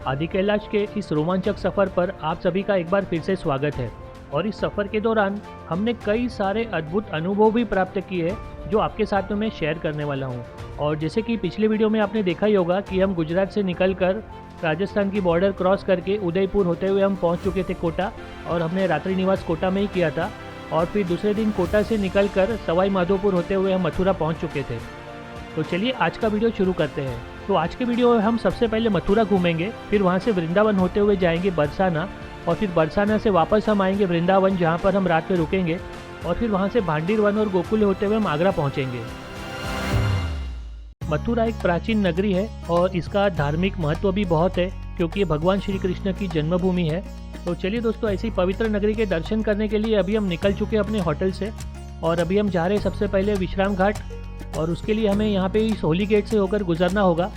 आदि कैलाश के इस रोमांचक सफ़र पर आप सभी का एक बार फिर से स्वागत है। और इस सफ़र के दौरान हमने कई सारे अद्भुत अनुभव भी प्राप्त किए हैं जो आपके साथ में मैं शेयर करने वाला हूं। और जैसे कि पिछले वीडियो में आपने देखा ही होगा कि हम गुजरात से निकलकर राजस्थान की बॉर्डर क्रॉस करके उदयपुर होते हुए हम पहुंच चुके थे कोटा, और हमने रात्रि निवास कोटा में ही किया था। और फिर दूसरे दिन कोटा से निकलकर सवाई माधोपुर होते हुए हम मथुरा पहुँच चुके थे। तो चलिए आज का वीडियो शुरू करते हैं। तो आज के वीडियो में हम सबसे पहले मथुरा घूमेंगे, फिर वहाँ से वृंदावन होते हुए जाएंगे बरसाना, और फिर बरसाना से वापस हम आएंगे वृंदावन जहाँ पर हम रात में रुकेंगे, और फिर वहाँ से भांडीर वन और गोकुल होते हुए हम आगरा पहुँचेंगे। मथुरा एक प्राचीन नगरी है और इसका धार्मिक महत्व भी बहुत है क्योंकि ये भगवान श्री कृष्ण की जन्मभूमि है। तो चलिए दोस्तों, ऐसी पवित्र नगरी के दर्शन करने के लिए अभी हम निकल चुके हैं अपने होटल से, और अभी हम जा रहे हैं सबसे पहले विश्राम घाट, और उसके लिए हमें यहाँ पे इस होली गेट से होकर गुजरना होगा।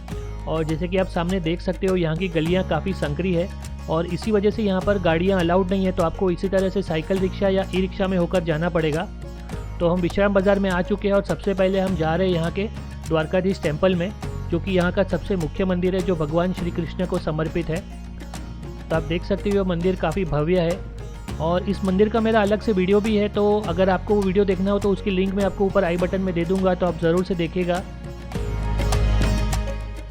और जैसे कि आप सामने देख सकते हो यहाँ की गलियाँ काफ़ी संकरी है और इसी वजह से यहाँ पर गाड़ियाँ अलाउड नहीं है, तो आपको इसी तरह से साइकिल रिक्शा या ई रिक्शा में होकर जाना पड़ेगा। तो हम विश्राम बाज़ार में आ चुके हैं और सबसे पहले हम जा रहे हैं यहाँ के द्वारकाधीश टेम्पल में, जो कि यहाँ का सबसे मुख्य मंदिर है जो भगवान श्री कृष्ण को समर्पित है। तो आप देख सकते हो मंदिर काफ़ी भव्य है और इस मंदिर का मेरा अलग से वीडियो भी है, तो अगर आपको वो वीडियो देखना हो तो उसकी लिंक मैं आपको ऊपर आई बटन में दे दूंगा, तो आप ज़रूर से देखिएगा।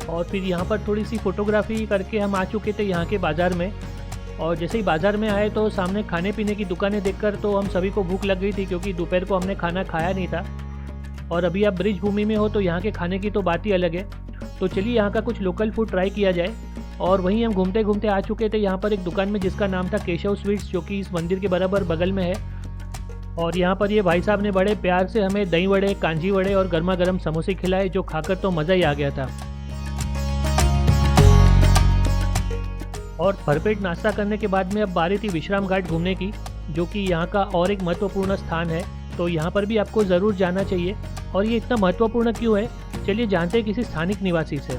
और फिर यहाँ पर थोड़ी सी फ़ोटोग्राफी करके हम आ चुके थे यहाँ के बाज़ार में, और जैसे ही बाज़ार में आए तो सामने खाने पीने की दुकानें देखकर तो हम सभी को भूख लग गई थी क्योंकि दोपहर को हमने खाना खाया नहीं था। और अभी आप ब्रिज भूमि में हो तो यहाँ के खाने की तो बात ही अलग है। तो चलिए यहाँ का कुछ लोकल फूड ट्राई किया जाए। और वहीं हम घूमते घूमते आ चुके थे यहाँ पर एक दुकान में जिसका नाम था केशव स्वीट्स, जो कि इस मंदिर के बराबर बगल में है। और यहाँ पर ये भाई साहब ने बड़े प्यार से हमें दही वड़े, कांजी वड़े और गर्मा गर्म समोसे खिलाए, जो खाकर तो मज़ा ही आ गया था। और भरपेट नाश्ता करने के बाद में अब बारी थी विश्राम घाट घूमने की, जो कि यहाँ का और एक महत्वपूर्ण स्थान है। तो यहाँ पर भी आपको ज़रूर जाना चाहिए। और ये इतना महत्वपूर्ण क्यों है, चलिए जानते हैं किसी स्थानिक निवासी से।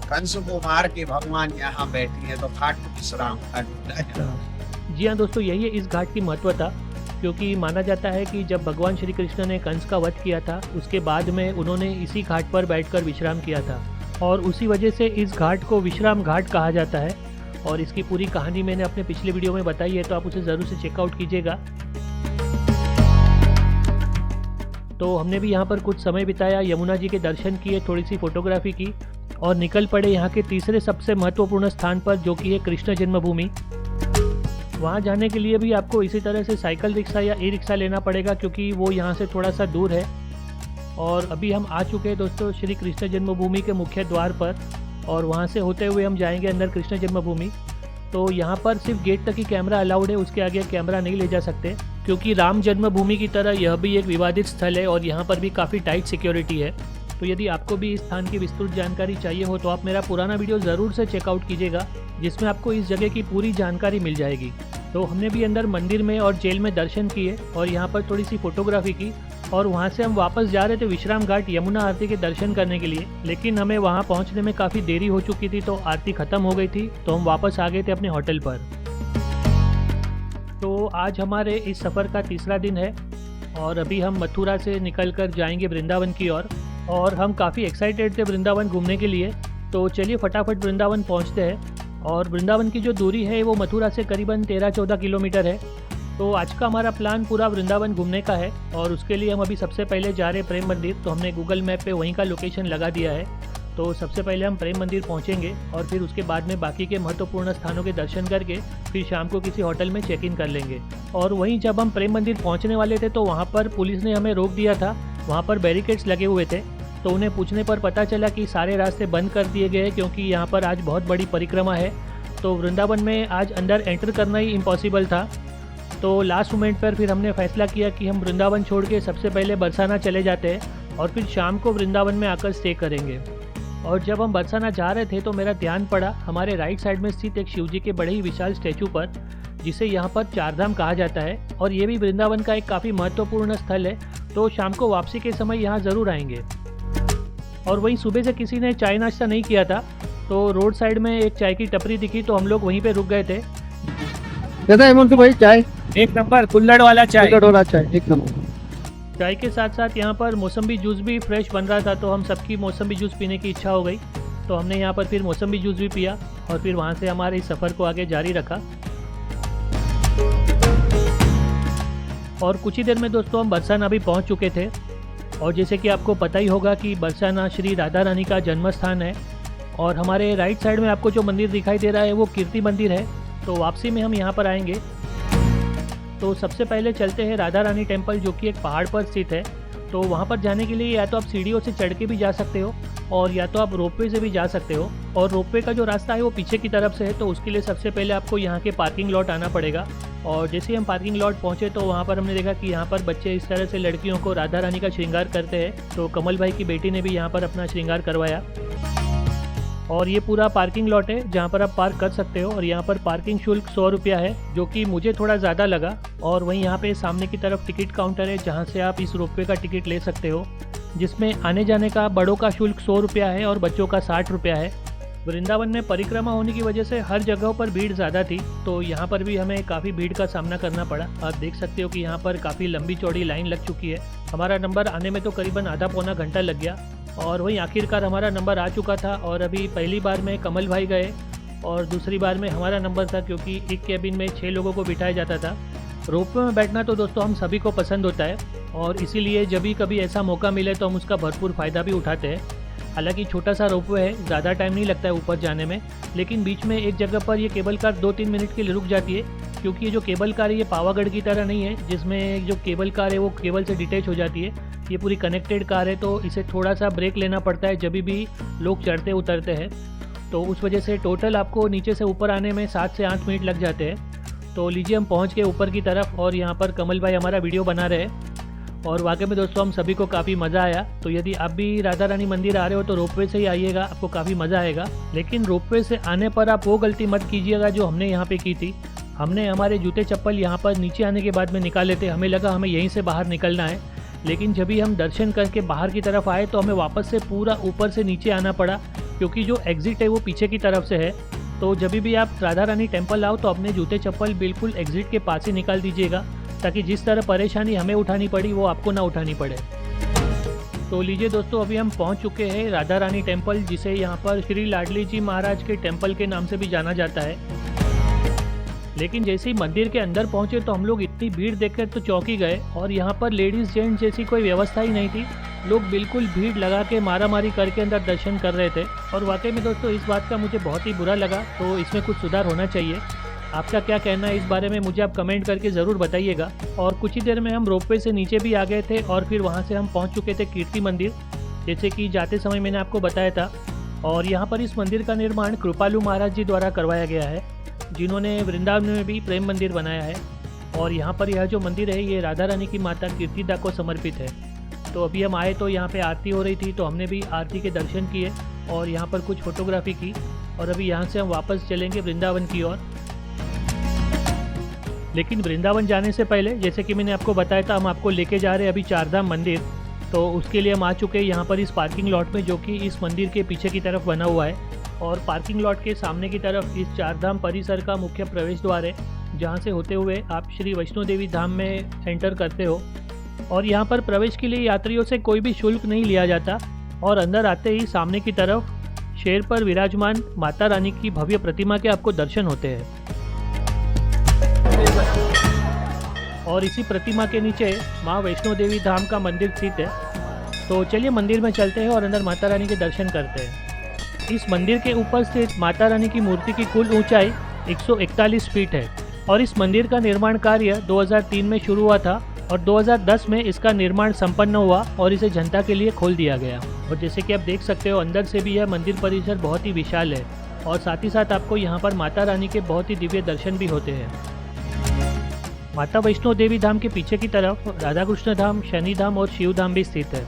कंस को मार के भगवान यहाँ बैठे हैं तो घाट को विश्राम घाट। जी हाँ दोस्तों, यही है इस घाट की महत्वता, क्योंकि माना जाता है कि जब भगवान श्री कृष्ण ने कंस का वध किया था उसके बाद में उन्होंने इसी घाट पर बैठकर विश्राम किया था, और उसी वजह से इस घाट को विश्राम घाट कहा जाता है। और इसकी पूरी कहानी मैंने अपने पिछले वीडियो में बताई है, तो आप उसे ज़रूर से चेकआउट कीजिएगा। तो हमने भी यहाँ पर कुछ समय बिताया, यमुना जी के दर्शन किए, थोड़ी सी फोटोग्राफी की और निकल पड़े यहाँ के तीसरे सबसे महत्वपूर्ण स्थान पर, जो कि है कृष्ण जन्मभूमि। वहाँ जाने के लिए भी आपको इसी तरह से साइकिल रिक्शा या ई रिक्शा लेना पड़ेगा क्योंकि वो यहाँ से थोड़ा सा दूर है। और अभी हम आ चुके हैं दोस्तों श्री कृष्ण जन्मभूमि के मुख्य द्वार पर, और वहाँ से होते हुए हम जाएंगे अंदर कृष्ण जन्मभूमि। तो यहाँ पर सिर्फ गेट तक ही कैमरा अलाउड है, उसके आगे कैमरा नहीं ले जा सकते, क्योंकि राम जन्मभूमि की तरह यह भी एक विवादित स्थल है और यहाँ पर भी काफ़ी टाइट सिक्योरिटी है। तो यदि आपको भी इस स्थान की विस्तृत जानकारी चाहिए हो तो आप मेरा पुराना वीडियो ज़रूर से चेकआउट कीजिएगा, जिसमें आपको इस जगह की पूरी जानकारी मिल जाएगी। तो हमने भी अंदर मंदिर में और जेल में दर्शन किए और यहाँ पर थोड़ी सी फोटोग्राफी की, और वहाँ से हम वापस जा रहे थे विश्राम घाट यमुना आरती के दर्शन करने के लिए, लेकिन हमें वहाँ पहुँचने में काफ़ी देरी हो चुकी थी, तो आरती ख़त्म हो गई थी, तो हम वापस आ गए थे अपने होटल पर। तो आज हमारे इस सफ़र का तीसरा दिन है और अभी हम मथुरा से निकलकर जाएंगे वृंदावन की ओर, और हम काफ़ी एक्साइटेड थे वृंदावन घूमने के लिए। तो चलिए फटाफट वृंदावन पहुंचते हैं। और वृंदावन की जो दूरी है वो मथुरा से करीबन 13-14 किलोमीटर है। तो आज का हमारा प्लान पूरा वृंदावन घूमने का है, और उसके लिए हम अभी सबसे पहले जा रहे हैं प्रेम मंदिर। तो हमने गूगल मैप पे वहीं का लोकेशन लगा दिया है। तो सबसे पहले हम प्रेम मंदिर पहुंचेंगे और फिर उसके बाद में बाकी के महत्वपूर्ण स्थानों के दर्शन करके फिर शाम को किसी होटल में चेक इन कर लेंगे। और वहीं जब हम प्रेम मंदिर पहुंचने वाले थे तो वहां पर पुलिस ने हमें रोक दिया था। वहां पर बैरिकेड्स लगे हुए थे, तो उन्हें पूछने पर पता चला कि सारे रास्ते बंद कर दिए गए क्योंकि यहाँ पर आज बहुत बड़ी परिक्रमा है, तो वृंदावन में आज अंदर एंटर करना ही इम्पॉसिबल था। तो लास्ट मोमेंट पर फिर हमने फैसला किया कि हम वृंदावन छोड़ के सबसे पहले बरसाना चले जाते हैं और फिर शाम को वृंदावन में आकर स्टे करेंगे। और जब हम बरसाना जा रहे थे तो मेरा ध्यान पड़ा हमारे राइट साइड में स्थित एक शिवजी के बड़े ही विशाल स्टैचू पर, जिसे यहाँ पर चारधाम कहा जाता है, और ये भी वृंदावन का एक काफ़ी महत्वपूर्ण स्थल है। तो शाम को वापसी के समय यहाँ ज़रूर आएंगे। और वहीं सुबह से किसी ने चाय नाश्ता नहीं किया था, तो रोड साइड में एक चाय की टपरी दिखी तो हम लोग वहीं पे रुक गए थे। हेमंत भाई चाय एक नंबर, कुल्हड़ वाला चाय। एक नंबर। चाय के साथ साथ यहाँ पर मौसम्बी जूस भी फ्रेश बन रहा था, तो हम सबकी मौसम्बी जूस पीने की इच्छा हो गई। तो हमने यहाँ पर फिर मौसमी जूस भी पिया और फिर वहाँ से हमारे इस सफ़र को आगे जारी रखा। और कुछ ही देर में दोस्तों हम बरसाना भी पहुँच चुके थे। और जैसे कि आपको पता ही होगा कि बरसाना श्री राधा रानी का जन्म स्थान है। और हमारे राइट साइड में आपको जो मंदिर दिखाई दे रहा है वो कीर्ति मंदिर है। तो वापसी में हम यहाँ पर आएंगे। तो सबसे पहले चलते हैं राधा रानी टेम्पल, जो कि एक पहाड़ पर स्थित है। तो वहाँ पर जाने के लिए या तो आप सीढ़ियों से चढ़ के भी जा सकते हो और या तो आप रोपवे से भी जा सकते हो। और रोपवे का जो रास्ता है वो पीछे की तरफ से है। तो उसके लिए सबसे पहले आपको यहाँ के पार्किंग लॉट आना पड़ेगा। और जैसे ही हम पार्किंग लॉट पहुँचे तो वहाँ पर हमने देखा कि यहाँ पर बच्चे इस तरह से लड़कियों को राधा रानी का श्रृंगार करते हैं। तो कमल भाई की बेटी ने भी यहाँ पर अपना श्रृंगार करवाया। और ये पूरा पार्किंग लॉट है जहाँ पर आप पार्क कर सकते हो। और यहाँ पर पार्किंग शुल्क 100 रुपया है, जो कि मुझे थोड़ा ज़्यादा लगा। और वहीं यहाँ पे सामने की तरफ टिकट काउंटर है जहाँ से आप इस रोपवे का टिकट ले सकते हो, जिसमें आने जाने का बड़ों का शुल्क 100 रुपया है और बच्चों का 60 रुपया है। वृंदावन में परिक्रमा होने की वजह से हर जगहों पर भीड़ ज़्यादा थी, तो यहाँ पर भी हमें काफ़ी भीड़ का सामना करना पड़ा। आप देख सकते हो कि यहाँ पर काफ़ी लंबी चौड़ी लाइन लग चुकी है। हमारा नंबर आने में तो करीबन आधा पौना घंटा लग गया और वहीं आखिरकार हमारा नंबर आ चुका था। और अभी पहली बार में कमल भाई गए और दूसरी बार में हमारा नंबर था, क्योंकि एक कैबिन में 6 लोगों को बिठाया जाता था। रोपवे में बैठना तो दोस्तों हम सभी को पसंद होता है और इसीलिए जब भी कभी ऐसा मौका मिले तो हम उसका भरपूर फ़ायदा भी उठाते हैं। हालांकि छोटा सा रोपवे है, ज़्यादा टाइम नहीं लगता है ऊपर जाने में, लेकिन बीच में एक जगह पर ये केबल कार 2-3 मिनट के लिए रुक जाती है, क्योंकि ये जो केबल कार है ये पावागढ़ की तरह नहीं है जिसमें जो केबल कार है वो केबल से डिटैच हो जाती है। ये पूरी कनेक्टेड कार है, तो इसे थोड़ा सा ब्रेक लेना पड़ता है जब भी लोग चढ़ते उतरते हैं। तो उस वजह से टोटल आपको नीचे से ऊपर आने में 7 से 8 मिनट लग जाते हैं। तो लीजिए हम पहुंच गए ऊपर की तरफ और यहाँ पर कमल भाई हमारा वीडियो बना रहे हैं। और वाकई में दोस्तों हम सभी को काफ़ी मज़ा आया। तो यदि आप भी राधा रानी मंदिर आ रहे हो तो रोपवे से ही आइएगा, आपको काफ़ी मज़ा आएगा। लेकिन रोपवे से आने पर आप वो गलती मत कीजिएगा जो हमने यहाँ पे की थी। हमने हमारे जूते चप्पल यहाँ पर नीचे आने के बाद में निकाले थे, हमें लगा हमें यहीं से बाहर निकलना है। लेकिन जब भी हम दर्शन करके बाहर की तरफ आए तो हमें वापस से पूरा ऊपर से नीचे आना पड़ा, क्योंकि जो एग्ज़िट है वो पीछे की तरफ से है। तो जब भी आप राधा रानी टेम्पल आओ तो अपने जूते चप्पल बिल्कुल एग्ज़िट के पास ही निकाल दीजिएगा, ताकि जिस तरह परेशानी हमें उठानी पड़ी वो आपको ना उठानी पड़े। तो लीजिए दोस्तों, अभी हम पहुंच चुके हैं राधा रानी टेम्पल, जिसे यहाँ पर श्री लाडली जी महाराज के टेम्पल के नाम से भी जाना जाता है। लेकिन जैसे ही मंदिर के अंदर पहुंचे तो हम लोग इतनी भीड़ देखकर तो चौंक ही गए। और यहाँ पर लेडीज़ जेंट्स जैसी कोई व्यवस्था ही नहीं थी, लोग बिल्कुल भीड़ लगा के मारामारी करके अंदर दर्शन कर रहे थे। और वाकई में दोस्तों इस बात का मुझे बहुत ही बुरा लगा, तो इसमें कुछ सुधार होना चाहिए। आपका क्या कहना है इस बारे में मुझे आप कमेंट करके ज़रूर बताइएगा। और कुछ ही देर में हम रोपवे से नीचे भी आ गए थे और फिर वहाँ से हम पहुँच चुके थे कीर्ति मंदिर, जैसे कि जाते समय मैंने आपको बताया था। और यहाँ पर इस मंदिर का निर्माण कृपालु महाराज जी द्वारा करवाया गया है, जिन्होंने वृंदावन में भी प्रेम मंदिर बनाया है। और यहाँ पर यह जो मंदिर है ये राधा रानी की माता कीर्तिदा को समर्पित है। तो अभी हम आए तो यहाँ पे आरती हो रही थी, तो हमने भी आरती के दर्शन किए और यहाँ पर कुछ फोटोग्राफी की। और अभी यहाँ से हम वापस चलेंगे वृंदावन की ओर। लेकिन वृंदावन जाने से पहले, जैसे कि मैंने आपको बताया था, हम आपको लेके जा रहे हैं अभी चारधाम मंदिर। तो उसके लिए हम आ चुके हैं यहाँ पर इस पार्किंग लॉट में, जो कि इस मंदिर के पीछे की तरफ बना हुआ है। और पार्किंग लॉट के सामने की तरफ इस चारधाम परिसर का मुख्य प्रवेश द्वार है, जहाँ से होते हुए आप श्री वैष्णो देवी धाम में एंटर करते हो। और यहाँ पर प्रवेश के लिए यात्रियों से कोई भी शुल्क नहीं लिया जाता। और अंदर आते ही सामने की तरफ शेर पर विराजमान माता रानी की भव्य प्रतिमा के आपको दर्शन होते हैं। और इसी प्रतिमा के नीचे माँ वैष्णो देवी धाम का मंदिर स्थित है। तो चलिए मंदिर में चलते हैं और अंदर माता रानी के दर्शन करते हैं। इस मंदिर के ऊपर स्थित माता रानी की मूर्ति की कुल ऊंचाई 141 फीट है। और इस मंदिर का निर्माण कार्य 2003 में शुरू हुआ था और 2010 में इसका निर्माण संपन्न हुआ और इसे जनता के लिए खोल दिया गया। और जैसे कि आप देख सकते हो अंदर से भी यह मंदिर परिसर बहुत ही विशाल है और साथ ही साथ आपको यहाँ पर माता रानी के बहुत ही दिव्य दर्शन भी होते हैं। माता वैष्णो देवी धाम के पीछे की तरफ राधा कृष्ण धाम, शनि धाम और शिव धाम भी स्थित है।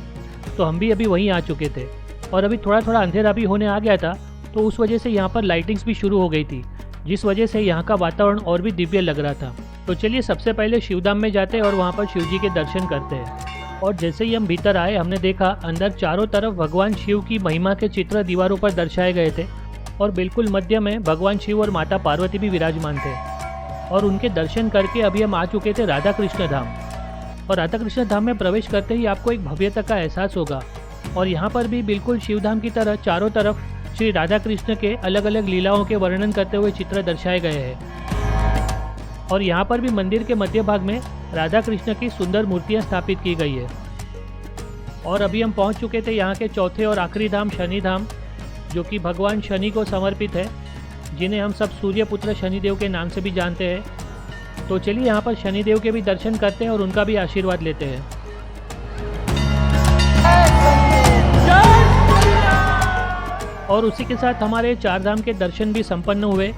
तो हम भी अभी वहीं आ चुके थे और अभी थोड़ा थोड़ा अंधेरा भी होने आ गया था, तो उस वजह से यहाँ पर लाइटिंग्स भी शुरू हो गई थी, जिस वजह से यहाँ का वातावरण और भी दिव्य लग रहा था। तो चलिए सबसे पहले शिवधाम में जाते हैं और वहाँ पर शिव जी के दर्शन करते हैं। और जैसे ही हम भीतर आए हमने देखा अंदर चारों तरफ भगवान शिव की महिमा के चित्र दीवारों पर दर्शाए गए थे और बिल्कुल मध्य में भगवान शिव और माता पार्वती भी विराजमान थे। और उनके दर्शन करके अभी हम आ चुके थे राधा कृष्ण धाम। और राधा कृष्ण धाम में प्रवेश करते ही आपको एक भव्यता का एहसास होगा। और यहाँ पर भी बिल्कुल शिवधाम की तरह चारों तरफ श्री राधा कृष्ण के अलग अलग लीलाओं के वर्णन करते हुए चित्र दर्शाए गए हैं। और यहाँ पर भी मंदिर के मध्य भाग में राधा कृष्ण की सुंदर मूर्तियाँ स्थापित की गई है। और अभी हम पहुँच चुके थे यहाँ के चौथे और आखिरी धाम शनि धाम, जो कि भगवान शनि को समर्पित है, जिन्हें हम सब सूर्यपुत्र शनिदेव के नाम से भी जानते हैं। तो चलिए यहाँ पर शनिदेव के भी दर्शन करते हैं और उनका भी आशीर्वाद लेते हैं। और उसी के साथ हमारे चार धाम के दर्शन भी संपन्न हुए।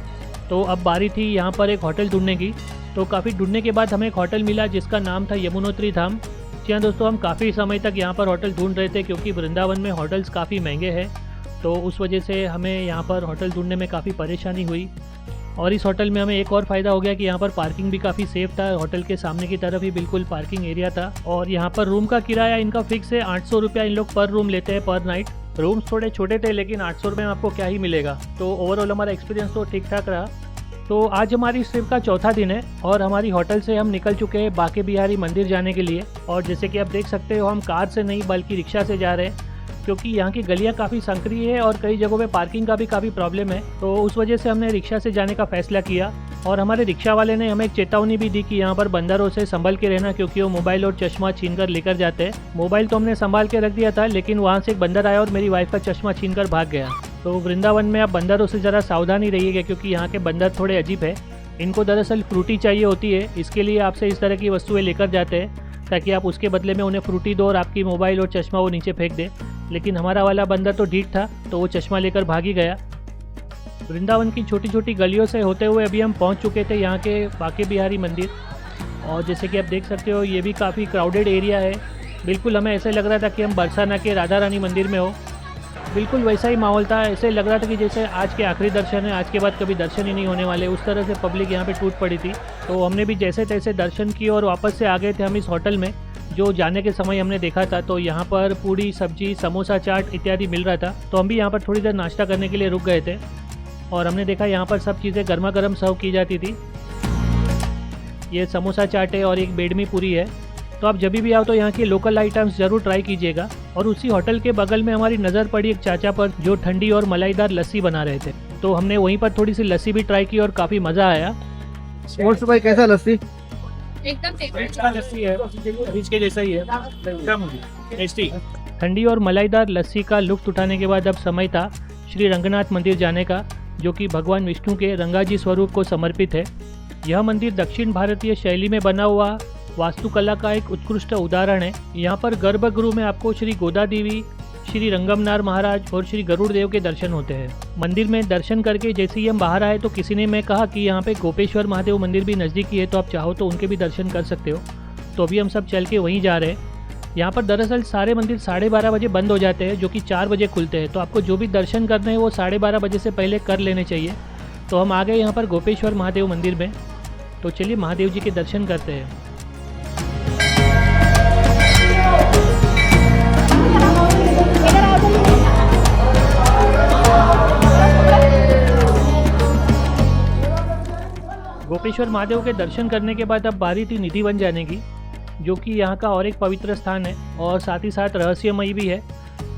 तो अब बारी थी यहाँ पर एक होटल ढूंढने की। तो काफ़ी ढूंढने के बाद हमें एक होटल मिला जिसका नाम था यमुनोत्री धाम। जी हाँ दोस्तों, हम काफ़ी समय तक यहाँ पर होटल ढूंढ रहे थे क्योंकि वृंदावन में होटल्स काफ़ी महंगे हैं, तो उस वजह से हमें यहाँ पर होटल ढूंढने में काफ़ी परेशानी हुई। और इस होटल में हमें एक और फ़ायदा हो गया कि यहाँ पर पार्किंग भी काफ़ी सेफ़ था। होटल के सामने की तरफ ही बिल्कुल पार्किंग एरिया था। और यहाँ पर रूम का किराया इनका फिक्स है, 800 रुपया इन लोग पर रूम लेते हैं पर नाइट। रूम्स थोड़े छोटे थे लेकिन 800 रुपये में आपको क्या ही मिलेगा। तो ओवरऑल हमारा एक्सपीरियंस तो ठीक ठाक रहा। तो आज हमारी इस ट्रिप का चौथा दिन है और हमारी होटल से हम निकल चुके हैं बांके बिहारी मंदिर जाने के लिए। और जैसे कि आप देख सकते हो, हम कार से नहीं बल्कि रिक्शा से जा रहे हैं क्योंकि यहाँ की गलियाँ काफ़ी संकरी है और कई जगहों पे पार्किंग का भी काफ़ी प्रॉब्लम है। तो उस वजह से हमने रिक्शा से जाने का फैसला किया। और हमारे रिक्शा वाले ने हमें एक चेतावनी भी दी कि यहाँ पर बंदरों से संभल के रहना, क्योंकि वो मोबाइल और चश्मा छीन कर लेकर जाते हैं। मोबाइल तो हमने संभाल के रख दिया था, लेकिन वहाँ से एक बंदर आया और मेरी वाइफ का चश्मा छीन कर भाग गया। तो वृंदावन में आप बंदरों से ज़रा सावधानी रहिएगा क्योंकि यहाँ के बंदर थोड़े अजीब है। इनको दरअसल फ्रूटी चाहिए होती है, इसके लिए आपसे इस तरह की वस्तुएं लेकर जाते हैं ताकि आप उसके बदले में उन्हें फ्रूटी दो और आपकी मोबाइल और चश्मा वो नीचे फेंक दे। लेकिन हमारा वाला बंदर तो ढीठ था, तो वो चश्मा लेकर भाग ही गया। वृंदावन की छोटी छोटी गलियों से होते हुए अभी हम पहुंच चुके थे यहाँ के बांके बिहारी मंदिर। और जैसे कि आप देख सकते हो, ये भी काफ़ी क्राउडेड एरिया है। बिल्कुल हमें ऐसे लग रहा था कि हम बरसाना के राधा रानी मंदिर में हो। बिल्कुल वैसा ही माहौल था। ऐसे लग रहा था कि जैसे आज के आखिरी दर्शन है, आज के बाद कभी दर्शन ही नहीं होने वाले, उस तरह से पब्लिक यहाँ पे टूट पड़ी थी। तो हमने भी जैसे तैसे दर्शन किए और वापस से आ गए थे हम इस होटल में जो जाने के समय हमने देखा था। तो यहाँ पर पूड़ी, सब्जी, समोसा, चाट इत्यादि मिल रहा था। तो हम भी यहाँ पर थोड़ी देर नाश्ता करने के लिए रुक गए थे और हमने देखा यहाँ पर सब चीज़ें गर्मा गर्म सर्व की जाती थी। ये समोसा चाट है और एक बेडमी पूरी है। तो आप जब भी आओ तो यहाँ के लोकल आइटम्स ज़रूर ट्राई कीजिएगा। और उसी होटल के बगल में हमारी नज़र पड़ी एक चाचा पर जो ठंडी और मलाईदार लस्सी बना रहे थे। तो हमने वहीं पर थोड़ी सी लस्सी भी ट्राई की और काफ़ी मज़ा आया। और भाई कैसा लस्सी? एकदम लस्सी है, फ्रिज के जैसा ही है, एकदम टेस्टी। ठंडी और मलाईदार लस्सी का लुत्फ उठाने के बाद अब समय था श्री रंगनाथ मंदिर जाने का, जो कि भगवान विष्णु के रंगाजी स्वरूप को समर्पित है। यह मंदिर दक्षिण भारतीय शैली में बना हुआ वास्तुकला का एक उत्कृष्ट उदाहरण है। यहाँ पर गर्भगृह में आपको श्री गोदा देवी, श्री रंगमनार महाराज और श्री गरुड़ देव के दर्शन होते हैं। मंदिर में दर्शन करके जैसे ही हम बाहर आए तो किसी ने मैं कहा कि यहाँ पे गोपेश्वर महादेव मंदिर भी नज़दीकी है, तो आप चाहो तो उनके भी दर्शन कर सकते हो। तो अभी हम सब चल के वहीं जा रहे हैं। यहाँ पर दरअसल सारे मंदिर 12:30 बजे बंद हो जाते हैं, जो कि 4 बजे खुलते हैं। तो आपको जो भी दर्शन करने हैं वो 12:30 बजे से पहले कर लेने चाहिए। तो हम आ गए यहाँ पर गोपेश्वर महादेव मंदिर में। तो चलिए महादेव जी के दर्शन करते हैं। गोपेश्वर महादेव के दर्शन करने के बाद अब बारी थी निधिवन जाने की, जो कि यहाँ का और एक पवित्र स्थान है और साथ ही साथ रहस्यमयी भी है।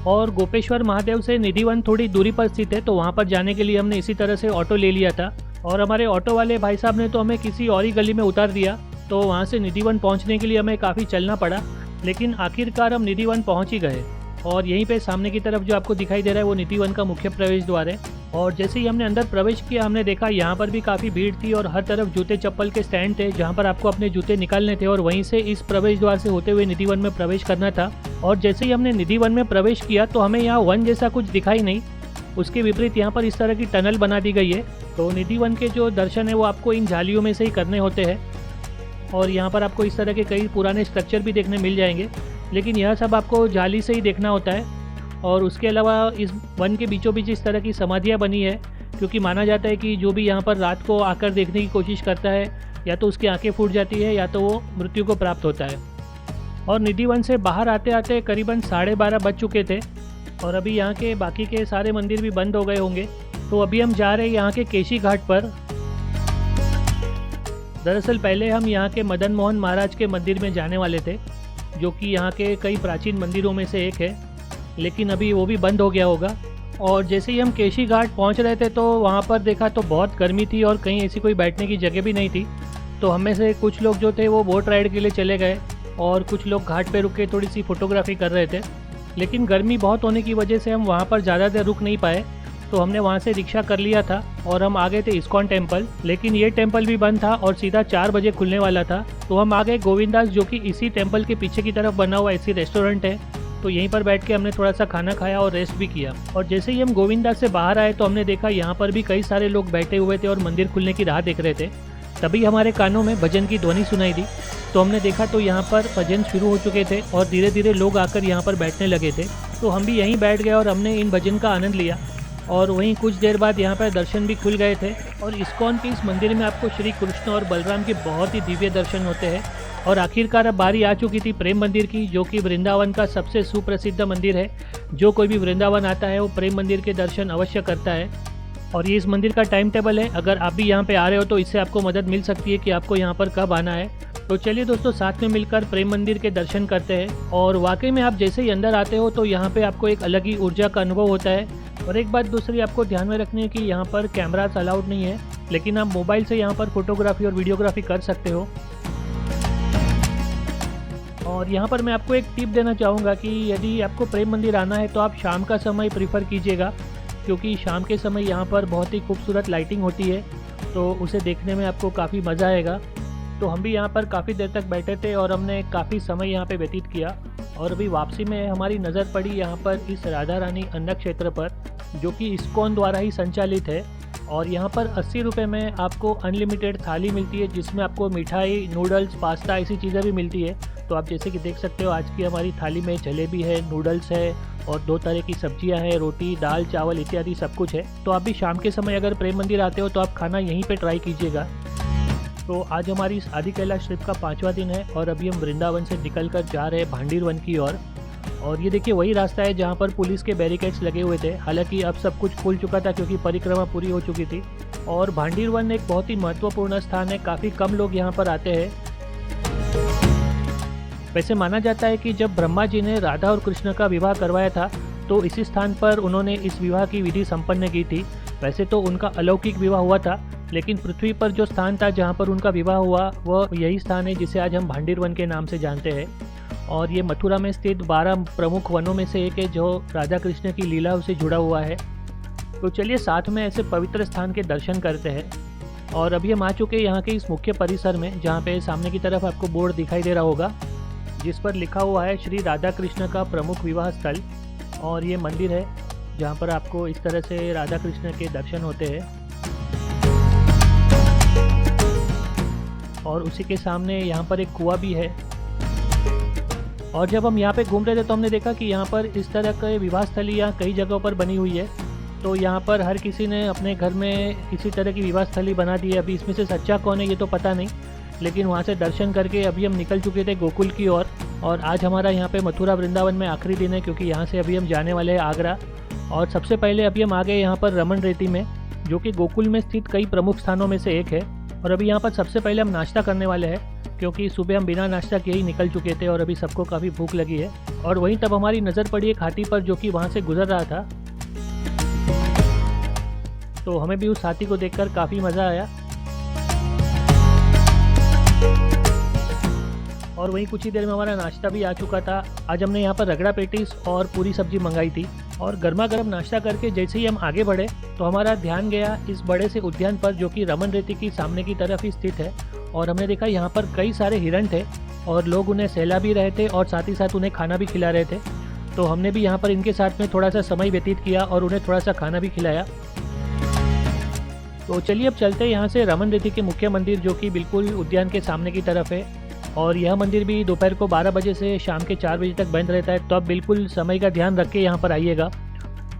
और गोपेश्वर महादेव से निधिवन थोड़ी दूरी पर स्थित है, तो वहाँ पर जाने के लिए हमने इसी तरह से ऑटो ले लिया था। और हमारे ऑटो वाले भाई साहब ने तो हमें किसी और ही गली में उतार दिया। तो वहाँ से निधिवन पहुँचने के लिए हमें काफ़ी चलना पड़ा, लेकिन आखिरकार हम निधिवन पहुँच ही गए। और यहीं पे सामने की तरफ जो आपको दिखाई दे रहा है वो निधिवन का मुख्य प्रवेश द्वार है। और जैसे ही हमने अंदर प्रवेश किया, हमने देखा यहाँ पर भी काफ़ी भीड़ थी और हर तरफ जूते चप्पल के स्टैंड थे जहाँ पर आपको अपने जूते निकालने थे और वहीं से इस प्रवेश द्वार से होते हुए निधिवन में प्रवेश करना था। और जैसे ही हमने निधिवन में प्रवेश किया तो हमें यहाँ वन जैसा कुछ दिखाई नहीं, उसके विपरीत यहाँ पर इस तरह की टनल बना दी गई है। तो निधिवन के जो दर्शन है वो आपको इन जालियों में से ही करने होते हैं। और यहाँ पर आपको इस तरह के कई पुराने स्ट्रक्चर भी देखने मिल जाएंगे, लेकिन यह सब आपको जाली से ही देखना होता है। और उसके अलावा इस वन के बीचों बीच इस तरह की समाधियाँ बनी है, क्योंकि माना जाता है कि जो भी यहाँ पर रात को आकर देखने की कोशिश करता है या तो उसकी आंखें फूट जाती है या तो वो मृत्यु को प्राप्त होता है। और निधिवन से बाहर आते आते करीबन 12:30 बज चुके थे और अभी यहाँ के बाकी के सारे मंदिर भी बंद हो गए होंगे। तो अभी हम जा रहे हैं यहाँ के केशी घाट पर। दरअसल पहले हम यहाँ के मदन मोहन महाराज के मंदिर में जाने वाले थे, जो कि यहाँ के कई प्राचीन मंदिरों में से एक है, लेकिन अभी वो भी बंद हो गया होगा। और जैसे ही हम केशी घाट पहुंच रहे थे तो वहाँ पर देखा तो बहुत गर्मी थी और कहीं ऐसी कोई बैठने की जगह भी नहीं थी। तो हम में से कुछ लोग जो थे वो बोट राइड के लिए चले गए और कुछ लोग घाट पे रुक के थोड़ी सी फोटोग्राफी कर रहे थे। लेकिन गर्मी बहुत होने की वजह से हम वहाँ पर ज़्यादा देर रुक नहीं पाए, तो हमने वहाँ से रिक्शा कर लिया था और हम आ गए थे इस्कॉन टेम्पल। लेकिन ये टेम्पल भी बंद था और सीधा 4 बजे खुलने वाला था। तो हम आ गए गोविंदास, जो कि इसी टेम्पल के पीछे की तरफ बना हुआ ऐसी रेस्टोरेंट है। तो यहीं पर बैठ के हमने थोड़ा सा खाना खाया और रेस्ट भी किया। और जैसे ही हम गोविंदास से बाहर आए तो हमने देखा यहाँ पर भी कई सारे लोग बैठे हुए थे और मंदिर खुलने की राह देख रहे थे। तभी हमारे कानों में भजन की ध्वनि सुनाई दी। तो हमने देखा तो यहाँ पर भजन शुरू हो चुके थे और धीरे धीरे लोग आकर यहाँ पर बैठने लगे थे। तो हम भी यहीं बैठ गए और हमने इन भजन का आनंद लिया। और वहीं कुछ देर बाद यहाँ पर दर्शन भी खुल गए थे। और इस्कॉन के इस मंदिर में आपको श्री कृष्ण और बलराम के बहुत ही दिव्य दर्शन होते हैं। और आखिरकार अब बारी आ चुकी थी प्रेम मंदिर की, जो कि वृंदावन का सबसे सुप्रसिद्ध मंदिर है। जो कोई भी वृंदावन आता है वो प्रेम मंदिर के दर्शन अवश्य करता है। और ये इस मंदिर का टाइम टेबल है, अगर आप भी यहाँ पे आ रहे हो तो इससे आपको मदद मिल सकती है कि आपको यहाँ पर कब आना है। तो चलिए दोस्तों, साथ में मिलकर प्रेम मंदिर के दर्शन करते हैं। और वाकई में आप जैसे ही अंदर आते हो तो यहाँ पे आपको एक अलग ही ऊर्जा का अनुभव होता है। और एक बात दूसरी आपको ध्यान में रखनी है कि यहाँ पर कैमरास अलाउड नहीं है, लेकिन आप मोबाइल से यहाँ पर फोटोग्राफी और वीडियोग्राफी कर सकते हो। और यहाँ पर मैं आपको एक टिप देना चाहूँगा कि यदि आपको प्रेम मंदिर आना है तो आप शाम का समय प्रीफर कीजिएगा, क्योंकि शाम के समय यहाँ पर बहुत ही खूबसूरत लाइटिंग होती है, तो उसे देखने में आपको काफ़ी मज़ा आएगा। तो हम भी यहाँ पर काफ़ी देर तक बैठे थे और हमने काफ़ी समय यहाँ पे व्यतीत किया। और अभी वापसी में हमारी नज़र पड़ी यहाँ पर इस राधा रानी अन्न क्षेत्र पर, जो कि इस्कॉन द्वारा ही संचालित है। और यहाँ पर 80 रुपये में आपको अनलिमिटेड थाली मिलती है, जिसमें आपको मिठाई, नूडल्स, पास्ता ऐसी चीज़ें भी मिलती है। तो आप जैसे कि देख सकते हो आज की हमारी थाली में जलेबी है, नूडल्स है और 2 तरह की सब्जियां हैं, रोटी, दाल, चावल इत्यादि सब कुछ है। तो आप भी शाम के समय अगर प्रेम मंदिर आते हो तो आप खाना यहीं पे ट्राई कीजिएगा। तो आज हमारी इस आदि कैलाश ट्रिप का 5वां दिन है और अभी हम वृंदावन से निकल कर जा रहे हैं भांडीर वन की ओर। और ये देखिए वही रास्ता है जहाँ पर पुलिस के बैरिकेड्स लगे हुए थे। हालांकि अब सब कुछ खुल चुका था क्योंकि परिक्रमा पूरी हो चुकी थी। और भांडीर वन एक बहुत ही महत्वपूर्ण स्थान है, काफ़ी कम लोग यहाँ पर आते हैं। वैसे माना जाता है कि जब ब्रह्मा जी ने राधा और कृष्ण का विवाह करवाया था तो इसी स्थान पर उन्होंने इस विवाह की विधि संपन्न की थी। वैसे तो उनका अलौकिक विवाह हुआ था, लेकिन पृथ्वी पर जो स्थान था जहाँ पर उनका विवाह हुआ वह यही स्थान है जिसे आज हम भांडीर वन के नाम से जानते हैं। और ये मथुरा में स्थित 12 प्रमुख वनों में से एक है जो राधा कृष्ण की लीलाओं से जुड़ा हुआ है। तो चलिए साथ में ऐसे पवित्र स्थान के दर्शन करते हैं। और अभी हम आ चुके हैं यहाँ के इस मुख्य परिसर में, जहाँ पे सामने की तरफ आपको बोर्ड दिखाई दे रहा होगा जिस पर लिखा हुआ है श्री राधा कृष्ण का प्रमुख विवाह स्थल। और ये मंदिर है जहाँ पर आपको इस तरह से राधा कृष्ण के दर्शन होते हैं। और उसी के सामने यहाँ पर एक कुआं भी है। और जब हम यहाँ पे घूम रहे थे तो हमने देखा कि यहाँ पर इस तरह के विवाह स्थली यहाँ कई जगहों पर बनी हुई है। तो यहाँ पर हर किसी ने अपने घर में इसी तरह की विवाह स्थली बना दी है। अभी इसमें से सच्चा कौन है ये तो पता नहीं, लेकिन वहाँ से दर्शन करके अभी हम निकल चुके थे गोकुल की ओर। और आज हमारा यहाँ पे मथुरा वृंदावन में आखिरी दिन है, क्योंकि यहाँ से अभी हम जाने वाले हैं आगरा। और सबसे पहले अभी हम आ गए यहाँ पर रमन रेती में, जो कि गोकुल में स्थित कई प्रमुख स्थानों में से एक है। और अभी यहाँ पर सबसे पहले हम नाश्ता करने वाले हैं, क्योंकि सुबह हम बिना नाश्ता किए ही निकल चुके थे और अभी सबको काफ़ी भूख लगी है। और वहीं तब हमारी नज़र पड़ी एक हाथी पर, जो कि वहाँ से गुजर रहा था। तो हमें भी उस हाथी को देखकर काफ़ी मज़ा आया। और वहीं कुछ ही देर में हमारा नाश्ता भी आ चुका था। आज हमने यहाँ पर रगड़ा पेटीज और पूरी सब्जी मंगाई थी। और गर्मा गर्म नाश्ता करके जैसे ही हम आगे बढ़े तो हमारा ध्यान गया इस बड़े से उद्यान पर, जो कि रमन रेती की सामने की तरफ ही स्थित है। और हमने देखा यहाँ पर कई सारे हिरण थे और लोग उन्हें सहला भी रहे थे और साथ ही साथ उन्हें खाना भी खिला रहे थे। तो हमने भी यहाँ पर इनके साथ में थोड़ा सा समय व्यतीत किया और उन्हें थोड़ा सा खाना भी खिलाया। तो चलिए अब चलते हैं यहाँ से रमन रेती के मुख्य मंदिर, जो कि बिल्कुल उद्यान के सामने की तरफ है। और यह मंदिर भी दोपहर को 12 बजे से शाम के 4 बजे तक बंद रहता है, तो आप बिल्कुल समय का ध्यान रख के यहाँ पर आइएगा।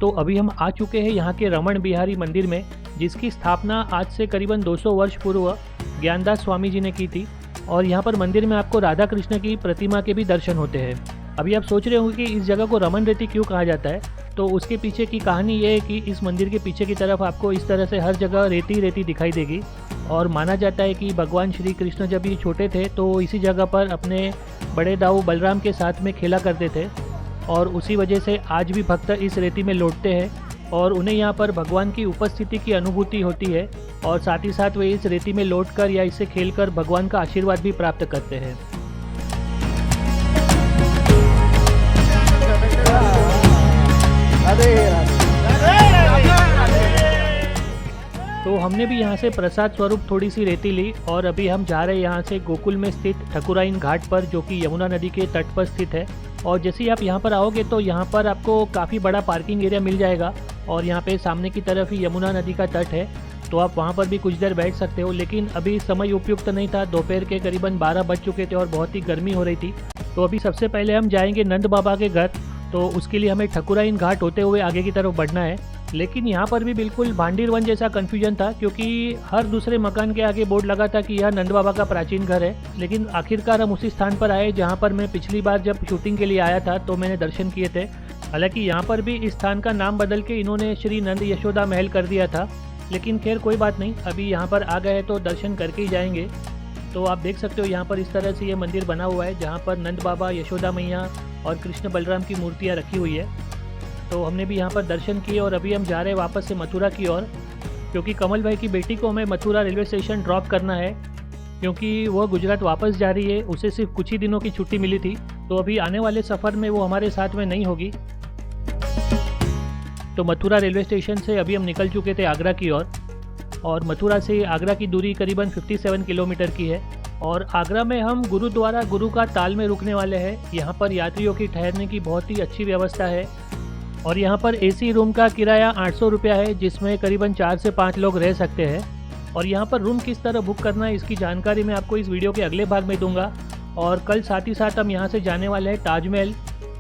तो अभी हम आ चुके हैं यहाँ के रमण बिहारी मंदिर में, जिसकी स्थापना आज से करीबन 200 वर्ष पूर्व ज्ञानदास स्वामी जी ने की थी। और यहाँ पर मंदिर में आपको राधा कृष्ण की प्रतिमा के भी दर्शन होते हैं। अभी आप सोच रहे होंगे कि इस जगह को रमन रेती क्यों कहा जाता है, तो उसके पीछे की कहानी ये है कि इस मंदिर के पीछे की तरफ आपको इस तरह से हर जगह रेती रेती दिखाई देगी। और माना जाता है कि भगवान श्री कृष्ण जब ये छोटे थे तो इसी जगह पर अपने बड़े दाऊ बलराम के साथ में खेला करते थे, और उसी वजह से आज भी भक्त इस रेती में लौटते हैं और उन्हें यहाँ पर भगवान की उपस्थिति की अनुभूति होती है और साथ ही साथ वे इस रेती में लौटकर या इससे खेलकर भगवान का आशीर्वाद भी प्राप्त करते हैं। तो हमने भी यहाँ से प्रसाद स्वरूप थोड़ी सी रेती ली और अभी हम जा रहे हैं यहाँ से गोकुल में स्थित ठकुराइन घाट पर, जो कि यमुना नदी के तट पर स्थित है। और जैसे ही आप यहाँ पर आओगे तो यहाँ पर आपको काफ़ी बड़ा पार्किंग एरिया मिल जाएगा और यहाँ पे सामने की तरफ ही यमुना नदी का तट है, तो आप वहाँ पर भी कुछ देर बैठ सकते हो। लेकिन अभी समय उपयुक्त नहीं था, दोपहर के करीबन 12 बज चुके थे और बहुत ही गर्मी हो रही थी। तो अभी सबसे पहले हम जाएंगे नंद बाबा के घर, तो उसके लिए हमें ठकुराइन घाट होते हुए आगे की तरफ बढ़ना है। लेकिन यहाँ पर भी बिल्कुल भांडीर वन जैसा कन्फ्यूजन था, क्योंकि हर दूसरे मकान के आगे बोर्ड लगा था कि यह नंद बाबा का प्राचीन घर है। लेकिन आखिरकार हम उसी स्थान पर आए जहाँ पर मैं पिछली बार जब शूटिंग के लिए आया था तो मैंने दर्शन किए थे। हालांकि यहाँ पर भी इस स्थान का नाम बदल के इन्होंने श्री नंद यशोदा महल कर दिया था, लेकिन खैर कोई बात नहीं, अभी यहाँ पर आ गए तो दर्शन करके ही जाएंगे। तो आप देख सकते हो यहाँ पर इस तरह से ये मंदिर बना हुआ है, जहाँ पर नंद बाबा, यशोदा मैया और कृष्ण बलराम की मूर्तियाँ रखी हुई है। तो हमने भी यहाँ पर दर्शन किए और अभी हम जा रहे हैं वापस से मथुरा की ओर, क्योंकि कमल भाई की बेटी को हमें मथुरा रेलवे स्टेशन ड्रॉप करना है, क्योंकि वह गुजरात वापस जा रही है। उसे सिर्फ कुछ ही दिनों की छुट्टी मिली थी, तो अभी आने वाले सफ़र में वो हमारे साथ में नहीं होगी। तो मथुरा रेलवे स्टेशन से अभी हम निकल चुके थे आगरा की ओर, और मथुरा से आगरा की दूरी करीबन 57 किलोमीटर की है। और आगरा में हम गुरुद्वारा गुरु का ताल में रुकने वाले हैं। यहाँ पर यात्रियों की ठहरने की बहुत ही अच्छी व्यवस्था है और यहाँ पर एसी रूम का किराया 800 रुपया है, जिसमें करीबन 4 से 5 लोग रह सकते हैं। और यहाँ पर रूम किस तरह बुक करना है इसकी जानकारी मैं आपको इस वीडियो के अगले भाग में दूंगा। और कल साथ ही साथ हम यहाँ से जाने वाले हैं ताजमहल,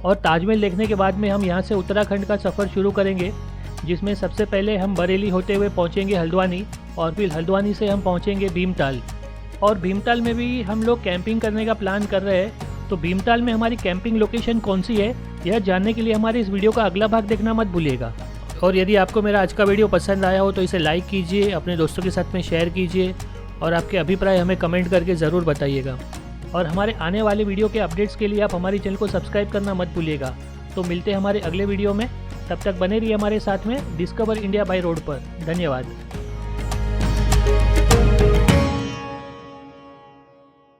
और ताजमहल देखने के बाद में हम यहाँ से उत्तराखंड का सफ़र शुरू करेंगे, जिसमें सबसे पहले हम बरेली होते हुए पहुँचेंगे हल्द्वानी और फिर हल्द्वानी से हम पहुँचेंगे भीमताल। और भीमताल में भी हम लोग कैंपिंग करने का प्लान कर रहे हैं। तो भीमताल में हमारी कैंपिंग लोकेशन कौन सी है, यह जानने के लिए हमारे इस वीडियो का अगला भाग देखना मत भूलिएगा। और यदि आपको मेरा आज का वीडियो पसंद आया हो तो इसे लाइक कीजिए, अपने दोस्तों के साथ में शेयर कीजिए और आपके अभिप्राय हमें कमेंट करके ज़रूर बताइएगा। और हमारे आने वाले वीडियो के अपडेट्स के लिए आप हमारे चैनल को सब्सक्राइब करना मत भूलिएगा। तो मिलते हैं हमारे अगले वीडियो में, तब तक बने रहिए हमारे साथ में डिस्कवर इंडिया बाय रोड पर। धन्यवाद।